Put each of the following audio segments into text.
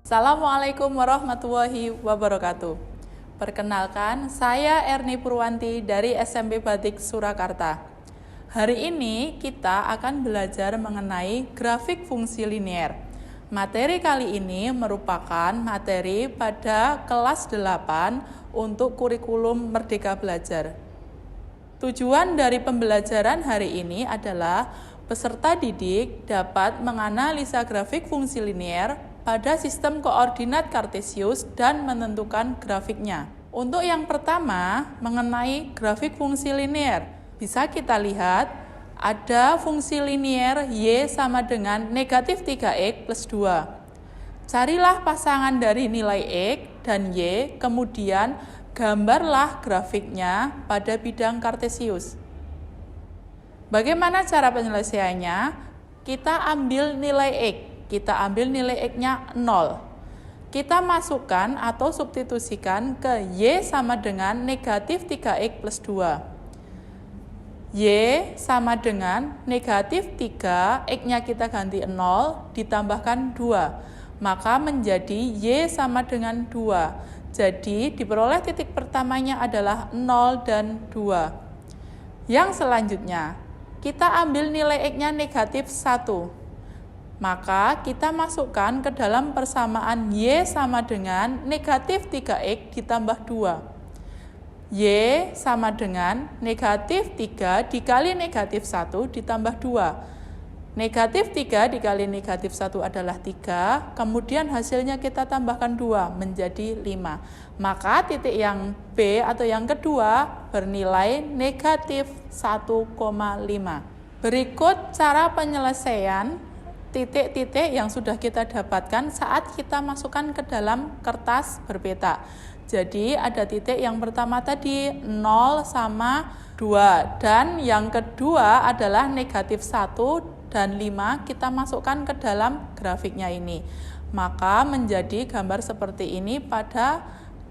Assalamualaikum warahmatullahi wabarakatuh. Perkenalkan, saya Erni Purwanti dari SMP Batik Surakarta. Hari ini kita akan belajar mengenai grafik fungsi linier. Materi kali ini merupakan materi pada kelas 8 untuk kurikulum Merdeka Belajar. Tujuan dari pembelajaran hari ini adalah peserta didik dapat menganalisa grafik fungsi linier pada sistem koordinat kartesius dan menentukan grafiknya. Untuk yang pertama, mengenai grafik fungsi linier, bisa kita lihat ada fungsi linier Y sama dengan negatif 3X plus 2. Carilah pasangan dari nilai X dan Y, kemudian gambarlah grafiknya pada bidang kartesius. Bagaimana cara penyelesaiannya? Kita ambil nilai X. Kita ambil nilai X-nya 0. Kita masukkan atau substitusikan ke Y sama dengan negatif 3X plus 2. Y sama dengan negatif 3, X-nya kita ganti 0, ditambahkan 2. Maka menjadi Y sama dengan 2. Jadi diperoleh titik pertamanya adalah 0 dan 2. Yang selanjutnya, kita ambil nilai X-nya negatif 1. Maka kita masukkan ke dalam persamaan Y sama dengan negatif 3X ditambah 2. Y sama dengan negatif 3 dikali negatif 1 ditambah 2. Negatif 3 dikali negatif 1 adalah 3, kemudian hasilnya kita tambahkan 2 menjadi 5. Maka titik yang B atau yang kedua bernilai negatif 1,5. Berikut cara penyelesaian titik-titik yang sudah kita dapatkan saat kita masukkan ke dalam kertas berpeta. Jadi ada titik yang pertama tadi 0 sama 2 dan yang kedua adalah negatif 1 dan 5 kita masukkan ke dalam grafiknya ini. Maka menjadi gambar seperti ini pada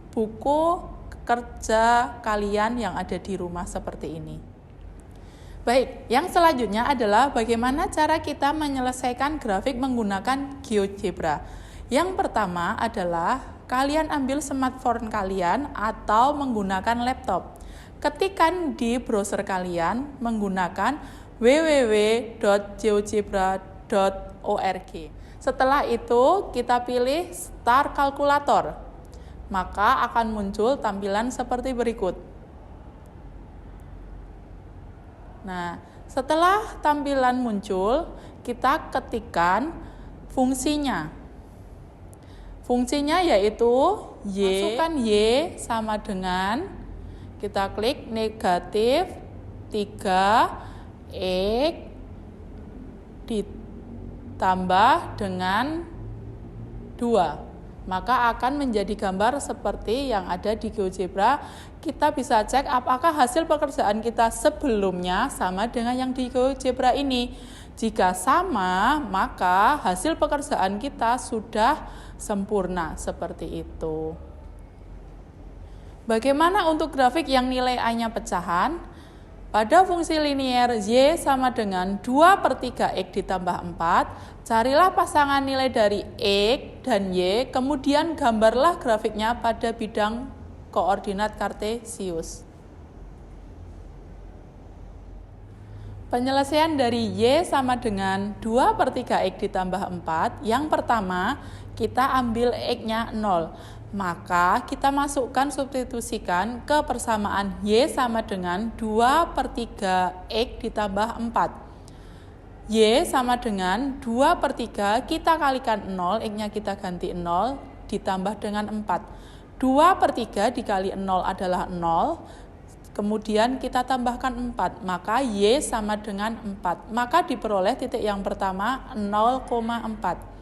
buku kerja kalian yang ada di rumah seperti ini. Baik, yang selanjutnya adalah bagaimana cara kita menyelesaikan grafik menggunakan GeoGebra. Yang pertama adalah kalian ambil smartphone kalian atau menggunakan laptop. Ketikkan di browser kalian menggunakan www.geogebra.org. Setelah itu kita pilih Start Calculator. Maka akan muncul tampilan seperti berikut. Nah, setelah tampilan muncul, kita ketikkan fungsinya. Fungsinya yaitu Y, masukkan Y sama dengan, kita klik negatif 3X ditambah dengan 2. Maka akan menjadi gambar seperti yang ada di GeoGebra. Kita bisa cek apakah hasil pekerjaan kita sebelumnya sama dengan yang di GeoGebra ini. Jika sama, maka hasil pekerjaan kita sudah sempurna seperti itu. Bagaimana untuk grafik yang nilai A-nya pecahan? Pada fungsi linier Y sama dengan 2/3X ditambah 4, carilah pasangan nilai dari X dan Y, kemudian gambarlah grafiknya pada bidang koordinat kartesius. Penyelesaian dari Y sama dengan 2/3X ditambah 4, yang pertama kita ambil X-nya 0. Maka kita masukkan substitusikan ke persamaan Y sama dengan 2/3X ditambah 4. Y sama dengan 2/3, kita kalikan 0, X-nya kita ganti 0, ditambah dengan 4. 2/3 dikali 0 adalah 0, kemudian kita tambahkan 4, maka Y sama dengan 4. Maka diperoleh titik yang pertama 0,4.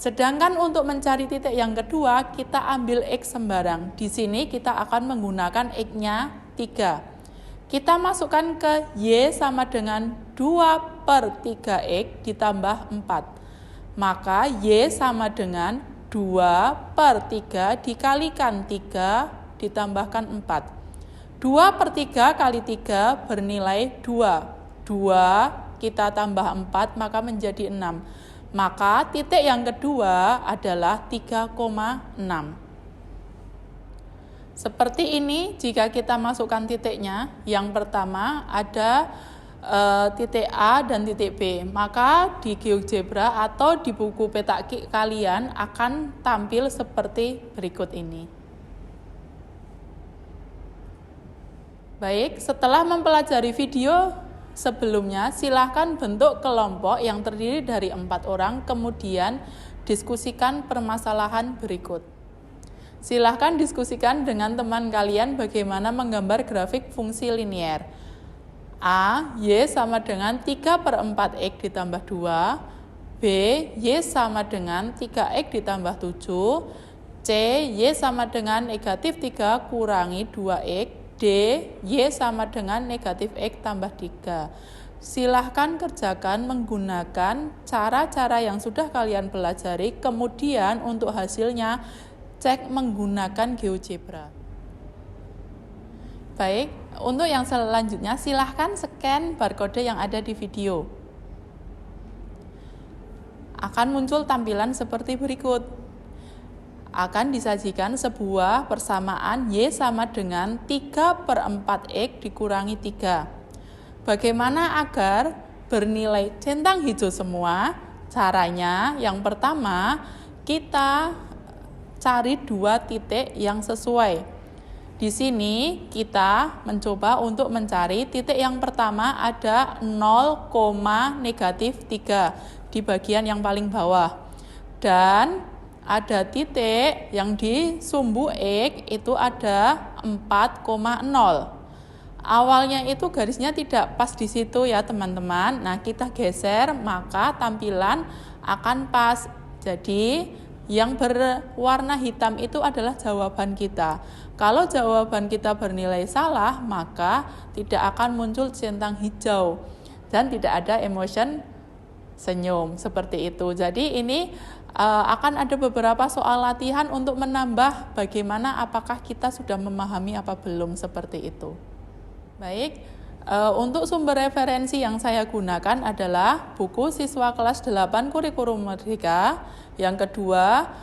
Sedangkan untuk mencari titik yang kedua, kita ambil X sembarang. Di sini kita akan menggunakan X-nya 3. Kita masukkan ke Y sama dengan 2/3X ditambah 4. Maka Y sama dengan 2/3 dikalikan 3 ditambahkan 4. 2/3 kali 3 bernilai 2. 2 kita tambah 4 maka menjadi 6. Maka titik yang kedua adalah 3,6. Seperti ini jika kita masukkan titiknya, yang pertama ada titik A dan titik B, maka di GeoGebra atau di buku peta kalian akan tampil seperti berikut ini. Baik, setelah mempelajari video sebelumnya, silahkan bentuk kelompok yang terdiri dari 4 orang, kemudian diskusikan permasalahan berikut. Silahkan diskusikan dengan teman kalian bagaimana menggambar grafik fungsi linier. A, Y sama dengan 3/4X ditambah 2, B, Y sama dengan 3X ditambah 7, C, Y sama dengan negatif 3 kurangi 2X, D, Y sama dengan negatif X tambah 3. Silahkan kerjakan menggunakan cara-cara yang sudah kalian pelajari, kemudian untuk hasilnya cek menggunakan GeoGebra. Baik, untuk yang selanjutnya silahkan scan barcode yang ada di video. Akan muncul tampilan seperti berikut. Akan disajikan sebuah persamaan Y sama dengan 3/4X dikurangi 3. Bagaimana agar bernilai centang hijau semua? Caranya yang pertama, kita cari 2 titik yang sesuai. Di sini kita mencoba untuk mencari titik yang pertama ada 0, negatif 3 di bagian yang paling bawah. Dan ada titik yang di sumbu X itu ada 4,0. Awalnya itu garisnya tidak pas di situ ya teman-teman. Nah, kita geser maka tampilan akan pas. Jadi yang berwarna hitam itu adalah jawaban kita. Kalau jawaban kita bernilai salah, maka tidak akan muncul centang hijau dan tidak ada emotion senyum seperti itu. Jadi ini akan ada beberapa soal latihan untuk menambah bagaimana apakah kita sudah memahami apa belum seperti itu. Baik, untuk sumber referensi yang saya gunakan adalah buku siswa kelas 8 Kurikulum Merdeka, yang kedua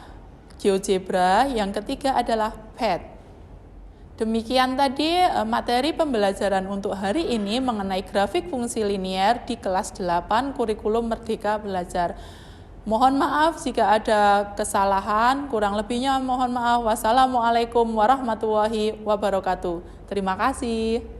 GeoGebra, yang ketiga adalah PET. Demikian tadi materi pembelajaran untuk hari ini mengenai grafik fungsi linier di kelas 8 Kurikulum Merdeka Belajar. Mohon maaf jika ada kesalahan, kurang lebihnya mohon maaf. Wassalamualaikum warahmatullahi wabarakatuh. Terima kasih.